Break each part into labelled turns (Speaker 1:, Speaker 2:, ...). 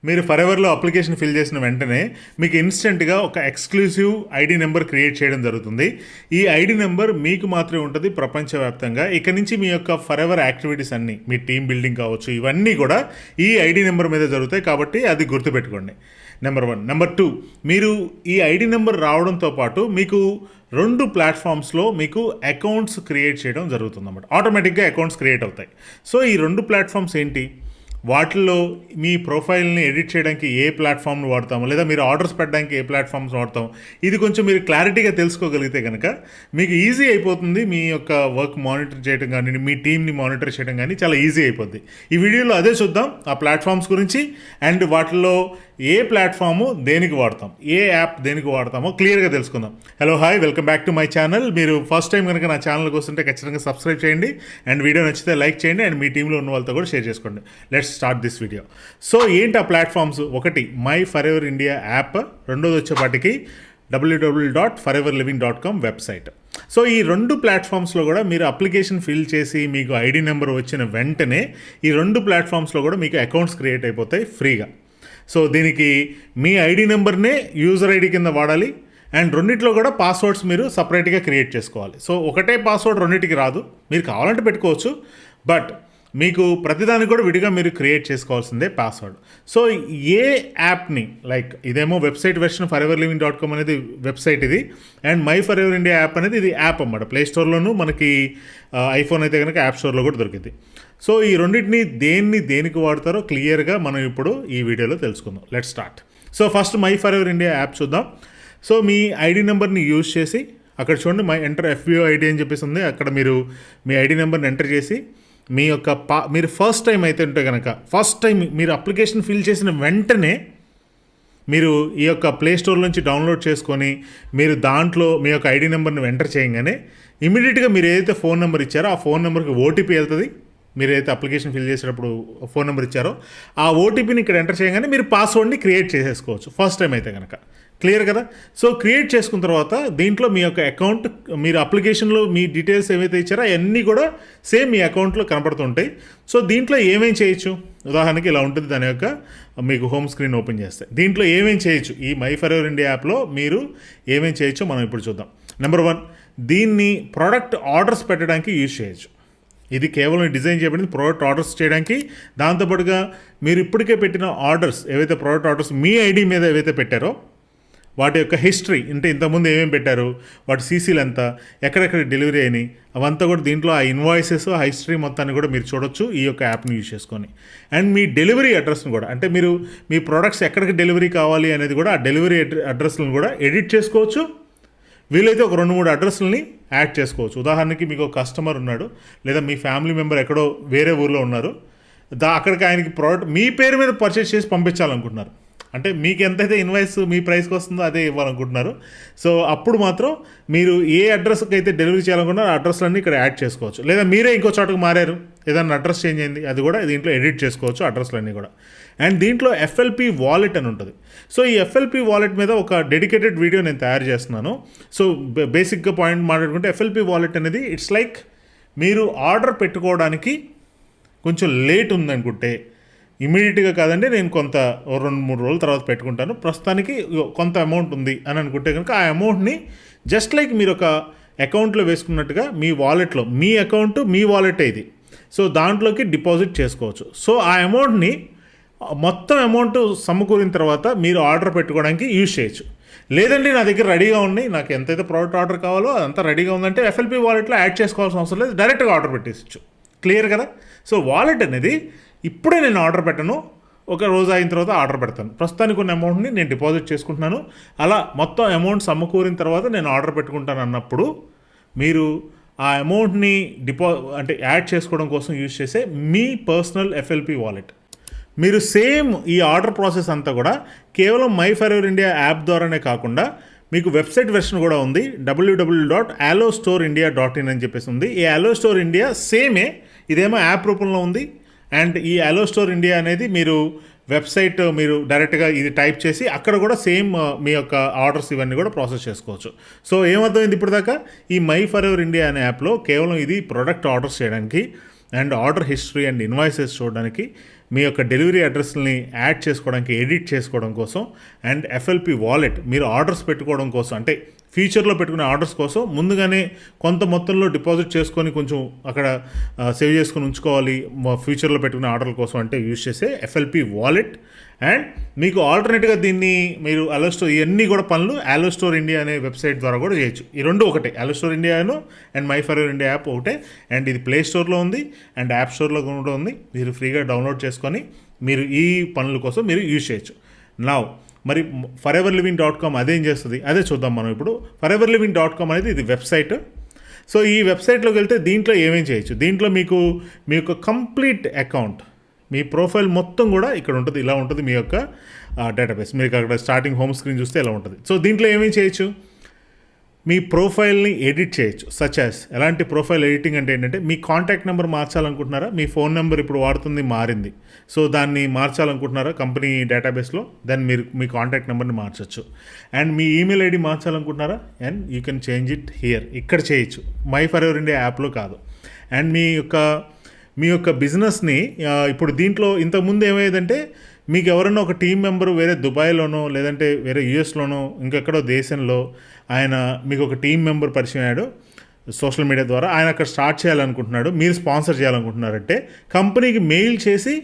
Speaker 1: మీరు ఫరెవర్లో application fill చేసిన వెంటనే మీకు ఇన్స్టెంట్గా ఒక ఎక్స్క్లూసివ్ ఐడి నెంబర్ క్రియేట్ చేయడం జరుగుతుంది. ఈ ఐడి నెంబర్ మీకు మాత్రమే ఉంటుంది ప్రపంచవ్యాప్తంగా. ఇక నుంచి మీ యొక్క ఫరెవర్ యాక్టివిటీస్ అన్నీ, మీ టీమ్ బిల్డింగ్ కావచ్చు, ఇవన్నీ కూడా ఈ ఐడి నెంబర్ మీద జరుగుతాయి. కాబట్టి అది గుర్తుపెట్టుకోండి. నెంబర్ 1. నెంబర్ 2, మీరు ఈ ఐడి నెంబర్ రావడంతో పాటు మీకు 2 ప్లాట్ఫామ్స్లో మీకు అకౌంట్స్ క్రియేట్ చేయడం జరుగుతుంది అన్నమాట. ఆటోమేటిక్గా అకౌంట్స్ క్రియేట్ అవుతాయి. సో ఈ 2 ప్లాట్ఫామ్స్ ఏంటి? వాటిల్లో మీ ప్రొఫైల్ని ఎడిట్ చేయడానికి ఏ ప్లాట్ఫామ్ను వాడతాము, లేదా మీరు ఆర్డర్స్ పెట్టడానికి ఏ ప్లాట్ఫామ్స్ వాడతాం, ఇది కొంచెం మీరు క్లారిటీగా తెలుసుకోగలిగితే కనుక మీకు ఈజీ అయిపోతుంది. మీ యొక్క వర్క్ మానిటర్ చేయడం కానీ, మీ టీమ్ని మానిటర్ చేయడం కానీ చాలా ఈజీ అయిపోద్ది. ఈ వీడియోలో అదే చూద్దాం, ఆ ప్లాట్ఫామ్స్ గురించి అండ్ వాటిల్లో ఏ ప్లాట్ఫాము దేనికి వాడతాం, ఏ యాప్ దేనికి వాడతామో క్లియర్గా తెలుసుకుందాం. Hello hi, welcome back to my channel. మీరు ఫస్ట్ టైం కనుక నా ఛానల్కి వస్తుంటే ఖచ్చితంగా సబ్స్క్రైబ్ చేయండి అండ్ వీడియో నచ్చితే లైక్ చేయండి అండ్ మీ టీంలో ఉన్న వాళ్ళతో కూడా షేర్ చేసుకోండి. Let's start this video. So ఏంటి ఆ ప్లాట్ఫామ్స్? ఒకటి మై ఫరెవర్ ఇండియా యాప్, రెండోది వచ్చేపాటికి www.foreverliving.com వెబ్సైట్. సో ఈ 2 ప్లాట్ఫామ్స్లో కూడా మీరు అప్లికేషన్ ఫిల్ చేసి మీకు ఐడి నెంబర్ వచ్చిన వెంటనే ఈ 2 ప్లాట్ఫామ్స్లో కూడా మీకు అకౌంట్స్ క్రియేట్ అయిపోతాయి ఫ్రీగా. సో దీనికి మీ ఐడి నెంబర్నే యూజర్ ఐడి కింద వాడాలి అండ్ రెండిట్లో కూడా పాస్వర్డ్స్ మీరు సపరేట్గా క్రియేట్ చేసుకోవాలి. సో ఒకటే పాస్వర్డ్ రెండింటికి రాదు, మీరు కావాలంటే పెట్టుకోవచ్చు, బట్ మీకు ప్రతిదానికి కూడా విడిగా మీరు క్రియేట్ చేసుకోవాల్సిందే పాస్వర్డ్. సో ఏ యాప్ని, లైక్ ఇదేమో వెబ్సైట్ వెర్షన్ foreverliving.com అనేది వెబ్సైట్ ఇది, and my forever India app అనేది ఇది యాప్ అన్నమాట. ప్లే స్టోర్లోను, మనకి ఐఫోన్ అయితే కనుక యాప్ స్టోర్లో కూడా దొరికింది. సో ఈ రెండింటిని దేనికి వాడతారో క్లియర్గా మనం ఇప్పుడు ఈ వీడియోలో తెలుసుకుందాం. Let's start. So first my forever India app చూద్దాం. సో మీ ఐడి నెంబర్ని యూజ్ చేసి అక్కడ చూడండి, మై ఎంటర్ FBO ఐడి అని చెప్పేసి ఉంది. అక్కడ మీరు మీ ఐడి నెంబర్ని ఎంటర్ చేసి మీ యొక్క మీరు ఫస్ట్ టైం అయితే ఉంటే కనుక, ఫస్ట్ టైం మీరు అప్లికేషన్ ఫిల్ చేసిన వెంటనే మీరు ఈ యొక్క ప్లే స్టోర్ నుంచి డౌన్లోడ్ చేసుకొని మీరు దాంట్లో మీ యొక్క ఐడి నెంబర్ని ఎంటర్ చేయగానే ఇమీడియట్గా మీరు ఏదైతే ఫోన్ నెంబర్ ఇచ్చారో ఆ ఫోన్ నెంబర్కి ఓటీపీ వెళ్తుంది. మీరు ఏదైతే అప్లికేషన్ ఫిల్ చేసేటప్పుడు ఫోన్ నెంబర్ ఇచ్చారో ఆ ఓటీపీని ఇక్కడ ఎంటర్ చేయగానే మీరు పాస్వర్డ్ని క్రియేట్ చేసేసుకోవచ్చు ఫస్ట్ టైం అయితే కనుక. క్లియర్ కదా? సో క్రియేట్ చేసుకున్న తర్వాత దీంట్లో మీ యొక్క అకౌంట్, మీరు అప్లికేషన్లో మీ డీటెయిల్స్ ఏవైతే ఇచ్చారో అవన్నీ కూడా సేమ్ మీ అకౌంట్లో కనపడుతుంటాయి. సో దీంట్లో ఏమేం చేయొచ్చు, ఉదాహరణకి ఇలా ఉంటుంది. దాని యొక్క మీకు హోమ్ స్క్రీన్ ఓపెన్ చేస్తే దీంట్లో ఏమేం చేయొచ్చు, ఈ మై ఫరెవర్ ఇండియా యాప్లో మీరు ఏమేం చేయొచ్చో మనం ఇప్పుడు చూద్దాం. నెంబర్ 1, దీన్ని ప్రోడక్ట్ ఆర్డర్స్ పెట్టడానికి యూజ్ చేయొచ్చు. ఇది కేవలం డిజైన్ చేయబడింది ప్రోడక్ట్ ఆర్డర్స్ చేయడానికి. దాంతోపాటుగా మీరు ఇప్పటికే పెట్టిన ఆర్డర్స్, ఏవైతే ప్రోడక్ట్ ఆర్డర్స్ మీ ఐడి మీద ఏవైతే పెట్టారో వాటి యొక్క హిస్టరీ, అంటే ఇంతకుముందు ఏమేమి పెట్టారు, వాటి సీసీలు ఎంత, ఎక్కడెక్కడ డెలివరీ అయినాయి, అవంతా కూడా దీంట్లో ఆ ఇన్వాయిసెస్, ఆ హిస్టరీ మొత్తాన్ని కూడా మీరు చూడొచ్చు ఈ యొక్క యాప్ని యూజ్ చేసుకొని. అండ్ మీ డెలివరీ అడ్రస్ని కూడా, అంటే మీరు మీ ప్రోడక్ట్స్ ఎక్కడికి డెలివరీ కావాలి అనేది కూడా ఆ డెలివరీ అడ్రస్లను కూడా ఎడిట్ చేసుకోవచ్చు. వీలైతే ఒక 2-3 అడ్రస్లని యాడ్ చేసుకోవచ్చు. ఉదాహరణకి మీకు ఒక కస్టమర్ ఉన్నాడు, లేదా మీ ఫ్యామిలీ మెంబర్ ఎక్కడో వేరే ఊర్లో ఉన్నారు, అక్కడికి ఆయనకి ప్రోడక్ట్ మీ పేరు మీద పర్చేస్ చేసి పంపించాలనుకుంటున్నారు. అంటే మీకు ఎంతైతే ఇన్వాయిస్ మీ ప్రైస్కి వస్తుందో అదే ఇవ్వాలనుకుంటున్నారు. సో అప్పుడు మాత్రం మీరు ఏ అడ్రస్కి అయితే డెలివరీ చేయాలనుకున్నారో ఆ అడ్రస్లన్నీ ఇక్కడ యాడ్ చేసుకోవచ్చు. లేదా మీరే ఇంకో చోటకు మారారు, ఏదైనా అడ్రస్ చేంజ్ అయింది, అది కూడా దీంట్లో ఎడిట్ చేసుకోవచ్చు అడ్రస్లన్నీ కూడా. అండ్ దీంట్లో FLP వాలెట్ అని ఉంటుంది. సో ఈ FLP వాలెట్ మీద ఒక డెడికేటెడ్ వీడియో నేను తయారు చేస్తున్నాను. సో బేసిక్గా పాయింట్ మాట్లాడుకుంటే FLP వాలెట్ అనేది ఇట్స్ లైక్ మీరు ఆర్డర్ పెట్టుకోవడానికి కొంచెం లేట్ ఉందనుకుంటే, ఇమీడియట్గా కాదండి, నేను కొంత 2-3 రోజుల తర్వాత పెట్టుకుంటాను, ప్రస్తుతానికి కొంత అమౌంట్ ఉంది అని అనుకుంటే కనుక ఆ అమౌంట్ని జస్ట్ లైక్ మీరు ఒక అకౌంట్లో వేసుకున్నట్టుగా మీ వాలెట్లో, మీ అకౌంట్ మీ వాలెట్ ఇది, సో దాంట్లోకి డిపాజిట్ చేసుకోవచ్చు. సో ఆ అమౌంట్ని మొత్తం అమౌంట్ సమకూరిన తర్వాత మీరు ఆర్డర్ పెట్టుకోవడానికి యూజ్ చేయొచ్చు. లేదండి నా దగ్గర రెడీగా ఉన్నాయి, నాకు ఎంతైతే ప్రోడక్ట్ ఆర్డర్ కావాలో అదంతా రెడీగా ఉందంటే FLP వాలెట్లో యాడ్ చేసుకోవాల్సిన అవసరం లేదు, డైరెక్ట్గా ఆర్డర్ పెట్టేయచ్చు. క్లియర్ కదా? సో వాలెట్ అనేది ఇప్పుడే నేను ఆర్డర్ పెట్టను, ఒక రోజు అయిన తర్వాత ఆర్డర్ పెడతాను. ప్రస్తుతానికి కొన్ని అమౌంట్ని నేను డిపాజిట్ చేసుకుంటున్నాను, అలా మొత్తం అమౌంట్ సమకూరిన తర్వాత నేను ఆర్డర్ పెట్టుకుంటాను అన్నప్పుడు మీరు ఆ అమౌంట్ని అంటే యాడ్ చేసుకోవడం కోసం యూజ్ చేసే మీ పర్సనల్ FLP వాలెట్. మీరు సేమ్ ఈ ఆర్డర్ ప్రాసెస్ అంతా కూడా కేవలం మై ఫరెవర్ ఇండియా యాప్ ద్వారానే కాకుండా మీకు వెబ్సైట్ వెర్షన్ కూడా ఉంది, www.allostoreindia.in అని చెప్పేసి ఉంది. ఈ Allo Store India సేమే, ఇదేమో యాప్ రూపంలో ఉంది. అండ్ ఈ Allo Store India అనేది మీరు వెబ్సైట్, మీరు డైరెక్ట్గా ఇది టైప్ చేసి అక్కడ కూడా సేమ్ మీ యొక్క ఆర్డర్స్ ఇవన్నీ కూడా ప్రాసెస్ చేసుకోవచ్చు. సో ఏమర్థమైంది ఇప్పుడు దాకా? ఈ మై ఫరెవర్ ఇండియా అనే యాప్లో కేవలం ఇది ప్రొడక్ట్ ఆర్డర్స్ చేయడానికి and order history and invoices చూడడానికి మీ యొక్క డెలివరీ అడ్రస్ని యాడ్ చేసుకోవడానికి, ఎడిట్ చేసుకోవడం కోసం, అండ్ ఎఫ్ఎల్పి వాలెట్ మీరు ఆర్డర్స్ పెట్టుకోవడం కోసం, అంటే ఫ్యూచర్లో పెట్టుకునే ఆర్డర్స్ కోసం ముందుగానే కొంత మొత్తంలో డిపాజిట్ చేసుకొని కొంచెం అక్కడ సేవ్ చేసుకొని ఉంచుకోవాలి ఫ్యూచర్లో పెట్టుకునే ఆర్డర్ల కోసం అంటే యూజ్ చేసే ఎఫ్ఎల్పి వాలెట్. అండ్ మీకు ఆల్టర్నేట్గా దీన్ని మీరు అలోస్టోర్, ఇవన్నీ కూడా పనులు అలోస్టోర్ ఇండియా అనే వెబ్సైట్ ద్వారా కూడా చేయొచ్చు. ఈ రెండు ఒకటే, అలోస్టోర్ ఇండియాను and my forever India app ఒకటే. అండ్ ఇది ప్లే స్టోర్లో ఉంది అండ్ యాప్ స్టోర్లో కూడా ఉంది. మీరు ఫ్రీగా డౌన్లోడ్ చేసుకొని మీరు ఈ పనుల కోసం మీరు యూజ్ చేయొచ్చు. నౌ మరి foreverliving.com అదేం చేస్తుంది అదే చూద్దాం మనం ఇప్పుడు. foreverliving.com అనేది ఇది వెబ్సైట్. సో ఈ వెబ్సైట్లోకి వెళ్తే దీంట్లో ఏమేం చేయొచ్చు, దీంట్లో మీకు మీ యొక్క కంప్లీట్ అకౌంట్, మీ ప్రొఫైల్ మొత్తం కూడా ఇక్కడ ఉంటుంది. ఇలా ఉంటుంది మీ యొక్క డేటాబేస్. మీకు అక్కడ స్టార్టింగ్ హోమ్ స్క్రీన్ చూస్తే ఇలా ఉంటుంది. సో దీంట్లో ఏమేం చేయొచ్చు, మీ ప్రొఫైల్ని ఎడిట్ చేయొచ్చు. సచ్ యాజ్ ఎలాంటి ప్రొఫైల్ ఎడిటింగ్ అంటే ఏంటంటే, మీ కాంటాక్ట్ నెంబర్ మార్చాలనుకుంటున్నారా, మీ ఫోన్ నెంబర్ ఇప్పుడు వాడుతుంది మారింది, సో దాన్ని మార్చాలనుకుంటున్నారా కంపెనీ డేటాబేస్లో, దెన్ మీరు మీ కాంటాక్ట్ నెంబర్ని మార్చచ్చు. అండ్ మీ ఈమెయిల్ ఐడి మార్చాలనుకుంటున్నారా, and you can change it here, ఇక్కడ చేయొచ్చు, మై ఫరెవర్ ఇండియా యాప్లో కాదు. అండ్ మీ యొక్క బిజినెస్ని ఇప్పుడు దీంట్లో ఇంతకుముందు ఏమయ్యేదంటే, మీకు ఎవరైనా ఒక టీం మెంబరు వేరే దుబాయ్లోనో లేదంటే వేరే యూఎస్లోనో ఇంకెక్కడో దేశంలో ఆయన మీకు ఒక టీం మెంబర్ పరిచయం అయ్యాడు సోషల్ మీడియా ద్వారా, ఆయన అక్కడ స్టార్ట్ చేయాలనుకుంటున్నాడు, మీరు స్పాన్సర్ చేయాలనుకుంటున్నారంటే కంపెనీకి మెయిల్ చేసి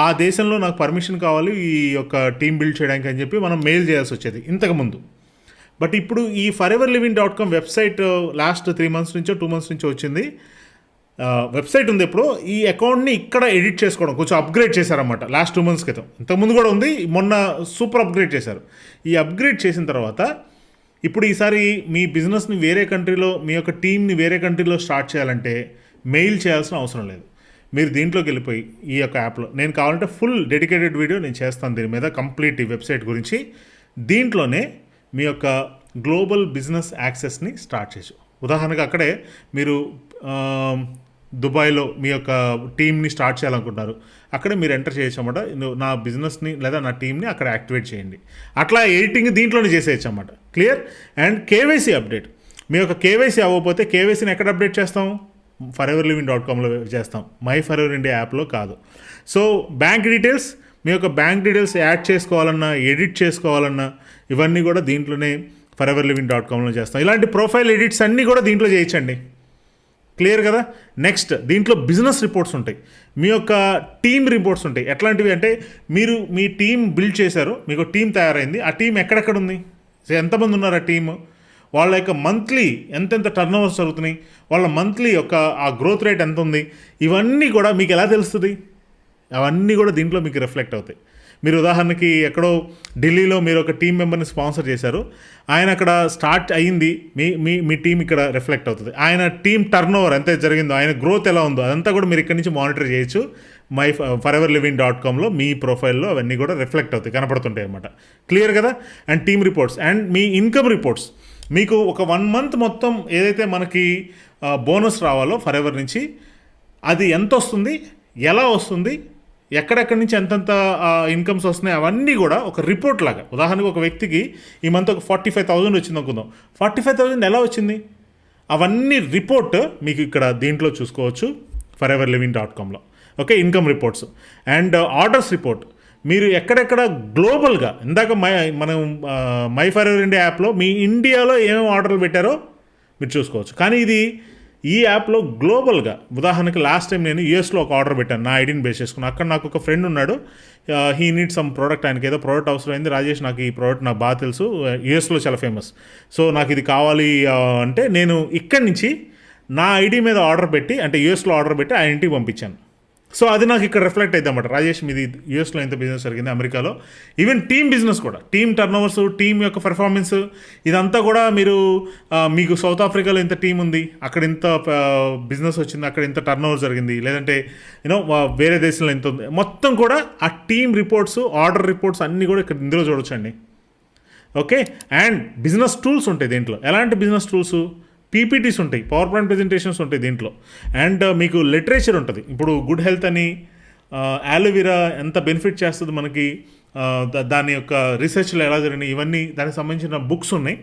Speaker 1: ఆ దేశంలో నాకు పర్మిషన్ కావాలి ఈ యొక్క టీం బిల్డ్ చేయడానికి అని చెప్పి మనం మెయిల్ చేయాల్సి వచ్చేది ఇంతకుముందు. బట్ ఇప్పుడు ఈ foreverliving.com వెబ్సైట్ లాస్ట్ 3 months నుంచో 2 months నుంచో వచ్చింది వెబ్సైట్ ఉంది. ఇప్పుడు ఈ అకౌంట్ని ఇక్కడ ఎడిట్ చేసుకోవడం కొంచెం అప్గ్రేడ్ చేశారన్నమాట లాస్ట్ 2 months క్రితం. ఇంతకుముందు కూడా ఉంది, మొన్న సూపర్ అప్గ్రేడ్ చేశారు. ఈ అప్గ్రేడ్ చేసిన తర్వాత ఇప్పుడు ఈసారి మీ బిజినెస్ని వేరే కంట్రీలో, మీ యొక్క టీమ్ని వేరే కంట్రీలో స్టార్ట్ చేయాలంటే మెయిల్ చేయాల్సిన అవసరం లేదు. మీరు దీంట్లోకి వెళ్ళిపోయి ఈ యొక్క యాప్లో, నేను కావాలంటే ఫుల్ డెడికేటెడ్ వీడియో నేను చేస్తాను దీని మీద, కంప్లీట్ ఈ వెబ్సైట్ గురించి. దీంట్లోనే మీ యొక్క గ్లోబల్ బిజినెస్ యాక్సెస్ని స్టార్ట్ చేయొచ్చు. ఉదాహరణకు అక్కడే మీరు దుబాయ్లో మీ యొక్క టీమ్ని స్టార్ట్ చేయాలనుకుంటున్నారు, అక్కడే మీరు ఎంటర్ చేయొచ్చు అన్నమాట. నా బిజినెస్ని లేదా నా టీమ్ని అక్కడ యాక్టివేట్ చేయండి. అట్లా ఎడిటింగ్ దీంట్లోనే చేసేయచ్చు అన్నమాట. క్లియర్. అండ్ కేవైసీ అప్డేట్, మీ యొక్క కేవైసీ అవ్వకపోతే కేవైసీని ఎక్కడ అప్డేట్ చేస్తాం, foreverliving.comలో చేస్తాం, మై ఫరెవర్ ఇండియా యాప్లో కాదు. సో బ్యాంక్ డీటెయిల్స్, మీ యొక్క బ్యాంక్ డీటెయిల్స్ యాడ్ చేసుకోవాలన్నా, ఎడిట్ చేసుకోవాలన్నా ఇవన్నీ కూడా దీంట్లోనే foreverliving.comలో చేస్తాం. ఇలాంటి ప్రొఫైల్ ఎడిట్స్ అన్నీ కూడా దీంట్లో చేయొచ్చండి. క్లియర్ కదా. నెక్స్ట్ దీంట్లో బిజినెస్ రిపోర్ట్స్ ఉంటాయి, మీ యొక్క టీమ్ రిపోర్ట్స్ ఉంటాయి. ఎట్లాంటివి అంటే, మీరు మీ టీం బిల్డ్ చేశారు, మీకు టీం తయారైంది, ఆ టీం ఎక్కడెక్కడ ఉంది, ఎంతమంది ఉన్నారు ఆ టీము, వాళ్ళ యొక్క మంత్లీ ఎంతెంత టర్న్ ఓవర్స్ జరుగుతున్నాయి, వాళ్ళ మంత్లీ యొక్క ఆ గ్రోత్ రేట్ ఎంత ఉంది, ఇవన్నీ కూడా మీకు ఎలా తెలుస్తుంది, అవన్నీ కూడా దీంట్లో మీకు రిఫ్లెక్ట్ అవుతాయి. మీరు ఉదాహరణకి ఎక్కడో ఢిల్లీలో మీరు ఒక టీం మెంబర్ని స్పాన్సర్ చేశారు, ఆయన అక్కడ స్టార్ట్ అయ్యింది, మీ టీం ఇక్కడ రిఫ్లెక్ట్ అవుతుంది. ఆయన టీం టర్న్ ఓవర్ ఎంత జరిగిందో, ఆయన గ్రోత్ ఎలా ఉందో అదంతా కూడా మీరు ఇక్కడి నుంచి మానిటర్ చేయొచ్చు. మై foreverliving.comలో మీ ప్రొఫైల్లో అవన్నీ కూడా రిఫ్లెక్ట్ అవుతాయి, కనపడుతుంటాయి అన్నమాట. క్లియర్ కదా. And team reports and me income reports, మీకు ఒక 1 month మొత్తం ఏదైతే మనకి బోనస్ రావాలో ఫరెవర్ నుంచి, అది ఎంత వస్తుంది, ఎలా వస్తుంది, ఎక్కడెక్కడి నుంచి ఎంతెంత ఇన్కమ్స్ వస్తున్నాయి, అవన్నీ కూడా ఒక రిపోర్ట్ లాగా. ఉదాహరణకు ఒక వ్యక్తికి ఈ మంత్ ఒక 45,000 వచ్చింది అనుకుందాం, 45,000 ఎలా వచ్చింది, అవన్నీ రిపోర్ట్ మీకు ఇక్కడ దీంట్లో చూసుకోవచ్చు foreverliving.comలో. Okay, income reports and orders report, మీరు ఎక్కడెక్కడ గ్లోబల్గా, ఇందాక మనం మై ఫరెవర్ ఇండియా యాప్లో మీ ఇండియాలో ఏమేమి ఆర్డర్లు పెట్టారో మీరు చూసుకోవచ్చు. కానీ ఇది ఈ యాప్లో గ్లోబల్గా, ఉదాహరణకి లాస్ట్ టైం నేను యూఎస్లో ఒక ఆర్డర్ పెట్టాను నా ఐడిని బేస్ చేసుకుని. అక్కడ నాకు ఒక ఫ్రెండ్ ఉన్నాడు, హీ నీడ్ సమ్ ప్రోడక్ట్, ఆయనకి ఏదో ప్రోడక్ట్ అవసరమైంది, రాజేష్ నాకు ఈ ప్రోడక్ట్ నాకు బాగా తెలుసు, యూఎస్లో చాలా ఫేమస్, సో నాకు ఇది కావాలి అంటే నేను ఇక్కడి నుంచి నా ఐడి మీద ఆర్డర్ పెట్టి, అంటే యూఎస్లో ఆర్డర్ పెట్టి ఆయన ఇంటికి పంపించాను. సో అది నాకు ఇక్కడ రిఫ్లెక్ట్ అవుతుంది అన్నమాట. రాజేష్ మీది యూఎస్లో ఎంత బిజినెస్ జరిగింది, అమెరికాలో, ఈవెన్ టీమ్ బిజినెస్ కూడా, టీమ్ టర్న్ ఓవర్స్, టీమ్ యొక్క పెర్ఫార్మెన్స్, ఇదంతా కూడా మీరు మీకు సౌత్ ఆఫ్రికాలో ఇంత టీం ఉంది, అక్కడ ఇంత బిజినెస్ వచ్చింది, అక్కడ ఇంత టర్న్ ఓవర్ జరిగింది, లేదంటే వేరే దేశంలో ఎంత ఉంది, మొత్తం కూడా ఆ టీమ్ రిపోర్ట్స్, ఆర్డర్ రిపోర్ట్స్ అన్నీ కూడా ఇక్కడ ఇందులో చూడొచ్చండి. ఓకే. అండ్ బిజినెస్ టూల్స్ ఉంటాయి దీంట్లో. ఎలాంటి బిజినెస్ టూల్స్, పీపీటీస్ ఉంటాయి, పవర్ పాయింట్ ప్రెజెంటేషన్స్ ఉంటాయి దీంట్లో. అండ్ మీకు లిటరేచర్ ఉంటుంది. ఇప్పుడు గుడ్ హెల్త్ అని, యాలోవెరా ఎంత బెనిఫిట్ చేస్తుంది మనకి, దాని యొక్క రీసెర్చ్లో ఎలా జరిగినాయి, ఇవన్నీ దానికి సంబంధించిన బుక్స్ ఉన్నాయి.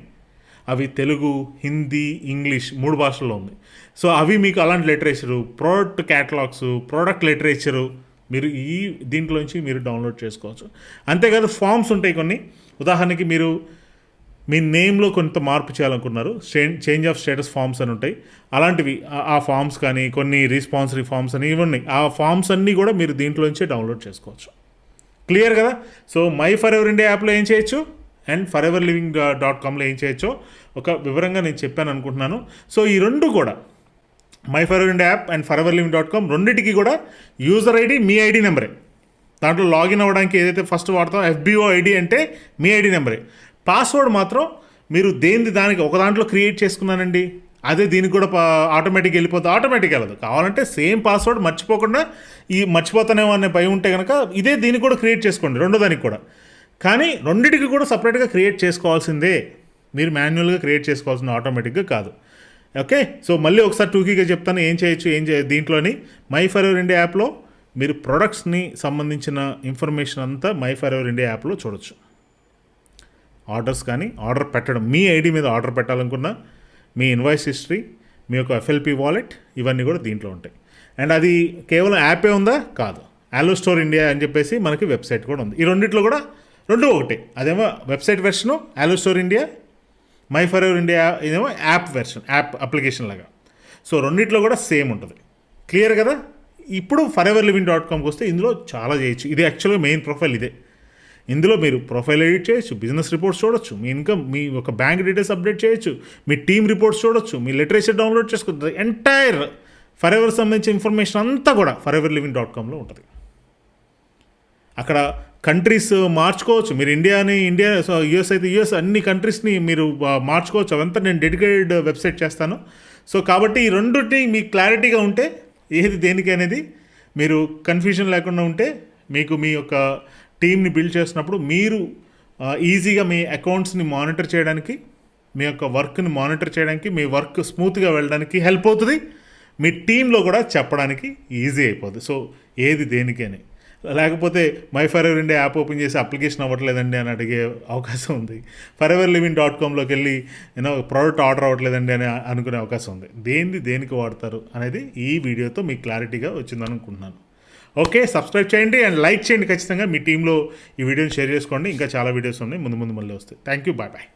Speaker 1: అవి తెలుగు, హిందీ, ఇంగ్లీష్ 3 భాషల్లో ఉంది. సో అవి మీకు అలాంటి literature, product catalogues, product literature మీరు ఈ దీంట్లోంచి మీరు డౌన్లోడ్ చేసుకోవచ్చు. అంతేకాదు ఫామ్స్ ఉంటాయి కొన్ని. ఉదాహరణకి మీరు మీ నేమ్లో కొంత మార్పు చేయాలనుకున్నారు, చేంజ్ ఆఫ్ స్టేటస్ ఫామ్స్ అని ఉంటాయి. అలాంటివి ఆ ఫామ్స్ కానీ కొన్ని రెస్పాన్సివ్ ఫామ్స్ అని ఇవన్నీ, ఆ ఫామ్స్ అన్నీ కూడా మీరు దీంట్లోంచే డౌన్లోడ్ చేసుకోవచ్చు. క్లియర్ కదా? So my for ever India యాప్లో ఏం చేయొచ్చు అండ్ foreverliving.comలో ఏం చేయొచ్చో ఒక వివరంగా నేను చెప్పాను అనుకుంటున్నాను. సో ఈ రెండు కూడా my for ever India app and foreverliving.com రెండింటికి కూడా యూజర్ ఐడి మీ ఐడి నెంబరే. దాంట్లో లాగిన్ అవ్వడానికి ఏదైతే ఫస్ట్ వాడతాం FBO ఐడి అంటే మీ ఐడి నెంబరే. పాస్వర్డ్ మాత్రం మీరు దానికి ఒక దాంట్లో క్రియేట్ చేసుకున్నానండి, అదే దీనికి కూడా ఆటోమేటిక్గా వెళ్ళిపోతుంది. ఆటోమేటిక్ వెళ్ళదు. కావాలంటే సేమ్ పాస్వర్డ్ మర్చిపోకుండా మర్చిపోతానేమో అనే భయం ఉంటే కనుక ఇదే దీనికి కూడా క్రియేట్ చేసుకోండి, రెండో దానికి కూడా. కానీ రెండింటికి కూడా సపరేట్గా క్రియేట్ చేసుకోవాల్సిందే, మీరు మాన్యువల్గా క్రియేట్ చేసుకోవాల్సింది, ఆటోమేటిక్గా కాదు. ఓకే, సో మళ్ళీ ఒకసారి టూకీగా చెప్తాను ఏం చేయొచ్చు. దీంట్లోని మై ఫర్ ఎవర్ ఇండియా యాప్లో మీరు ప్రొడక్ట్స్ని సంబంధించిన ఇన్ఫర్మేషన్ అంతా మై ఫర్ ఎవర్ ఇండియా యాప్లో చూడొచ్చు. ఆర్డర్స్ కానీ ఆర్డర్ పెట్టడం, మీ ఐడి మీద ఆర్డర్ పెట్టాలనుకున్నా, మీ ఇన్వాయిస్ హిస్టరీ, మీ యొక్క FLP వాలెట్, ఇవన్నీ కూడా దీంట్లో ఉంటాయి. అండ్ అది కేవలం యాపే ఉందా? కాదు, ఆలో స్టోర్ ఇండియా అని చెప్పేసి మనకి వెబ్సైట్ కూడా ఉంది. ఈ రెండిట్లో కూడా రెండు ఒకటే. అదేమో వెబ్సైట్ వెర్షను ఆలో store India, my for ever India ఇదేమో యాప్ వెర్షన్, యాప్ అప్లికేషన్ లాగా. సో రెండిట్లో కూడా సేమ్ ఉంటుంది. క్లియర్ కదా? ఇప్పుడు foreverliving.comకి వస్తే ఇందులో చాలా చేయొచ్చు. ఇది యాక్చువల్గా మెయిన్ ప్రొఫైల్ ఇదే. ఇందులో మీరు ప్రొఫైల్ ఎడిట్ చేయొచ్చు, బిజినెస్ రిపోర్ట్స్ చూడొచ్చు, మీ ఇన్కమ్, మీ ఒక బ్యాంక్ డీటెయిల్స్ అప్డేట్ చేయొచ్చు, మీ టీమ్ రిపోర్ట్స్ చూడొచ్చు, మీ లిటరేచర్ డౌన్లోడ్ చేసుకోవచ్చు. ఎంటైర్ ఫరెవర్ సంబంధించిన ఇన్ఫర్మేషన్ అంతా కూడా foreverliving.comలో ఉంటుంది. అక్కడ కంట్రీస్ మార్చుకోవచ్చు. మీరు ఇండియా US అయితే US అన్ని కంట్రీస్ని మీరు మార్చుకోవచ్చు. అవంతా నేను డెడికేటెడ్ వెబ్సైట్ చేస్తాను. సో కాబట్టి ఈ రెండుని మీకు క్లారిటీగా ఉంటే ఏది దేనికి అనేది మీరు కన్ఫ్యూజన్ లేకుండా ఉంటే మీకు మీ యొక్క టీమ్ని బిల్డ్ చేసినప్పుడు మీరు ఈజీగా మీ అకౌంట్స్ని మానిటర్ చేయడానికి, మీ యొక్క వర్క్ని మానిటర్ చేయడానికి, మీ వర్క్ స్మూత్గా వెళ్ళడానికి హెల్ప్ అవుతుంది. మీ టీంలో కూడా చెప్పడానికి ఈజీ అయిపోతుంది. సో ఏది దేనికి అని. లేకపోతే my for ever India app open చేసి అప్లికేషన్ అవ్వట్లేదండి అని అడిగే అవకాశం ఉంది. foreverliving.comలోకి వెళ్ళి ప్రోడక్ట్ ఆర్డర్ అవ్వట్లేదండి అని అనుకునే అవకాశం ఉంది. దేనికి వాడతారు అనేది ఈ వీడియోతో మీకు క్లారిటీగా వచ్చిందని అనుకుంటున్నాను. ఓకే, సబ్స్క్రైబ్ చేయండి అండ్ లైక్ చేయండి ఖచ్చితంగా. మీ టీంలో ఈ వీడియోని షేర్ చేసుకోండి. ఇంకా చాలా వీడియోస్ ఉన్నాయి, ముందు మళ్ళీ వస్తాయి. Thank you, bye.